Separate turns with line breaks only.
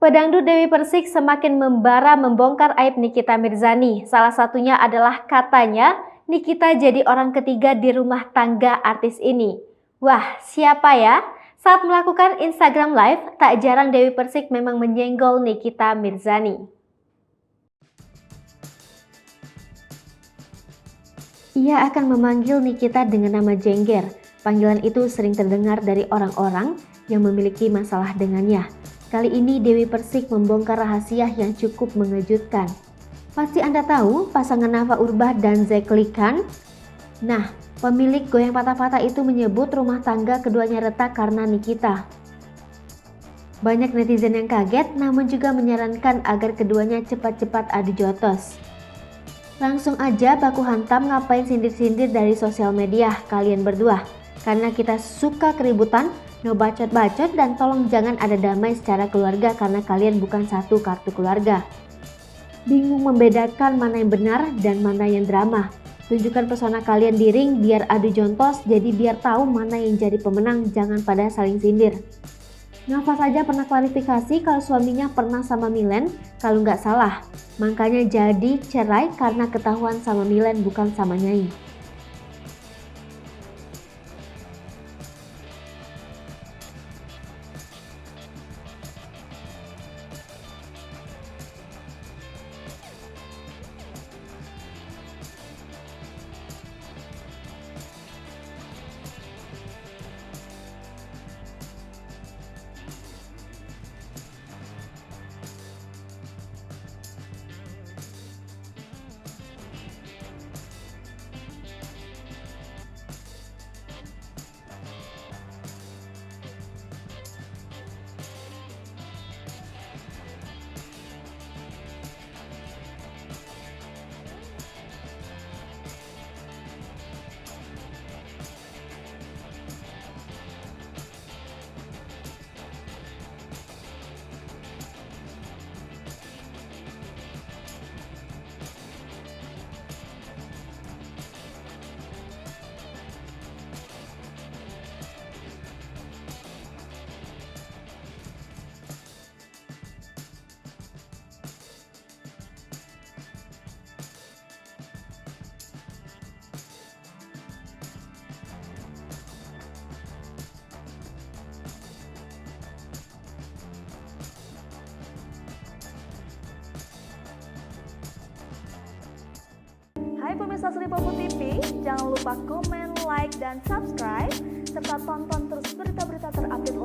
Pedangdut Dewi Persik semakin membara membongkar aib Nikita Mirzani. Salah satunya adalah katanya Nikita jadi orang ketiga di rumah tangga artis ini. Wah, siapa ya? Saat melakukan Instagram Live, tak jarang Dewi Persik memang menyenggol Nikita Mirzani. Ia akan memanggil Nikita dengan nama Jengger. Panggilan itu sering terdengar dari orang-orang yang memiliki masalah dengannya. Kali ini Dewi Persik membongkar rahasia yang cukup mengejutkan. Pasti Anda tahu pasangan Nafa Urbach dan Zack Khan? Nah, pemilik Goyang Patah-Patah itu menyebut rumah tangga keduanya retak karena Nikita. Banyak netizen yang kaget namun juga menyarankan agar keduanya cepat-cepat adu jotos. Langsung aja baku hantam, ngapain sindir-sindir dari sosial media kalian berdua. Karena kita suka keributan, no bacot-bacot, dan tolong jangan ada damai secara keluarga karena kalian bukan satu kartu keluarga. Bingung membedakan mana yang benar dan mana yang drama. Tunjukkan pesona kalian di ring biar adu jontos, jadi biar tahu mana yang jadi pemenang, jangan pada saling sindir. Nafa saja pernah klarifikasi kalau suaminya pernah sama Milen, kalau nggak salah. Makanya jadi cerai karena ketahuan sama Milen bukan sama Nyai.
Hai pemirsa Sri Popo TV, jangan lupa komen, like, dan subscribe, serta tonton terus berita-berita terupdate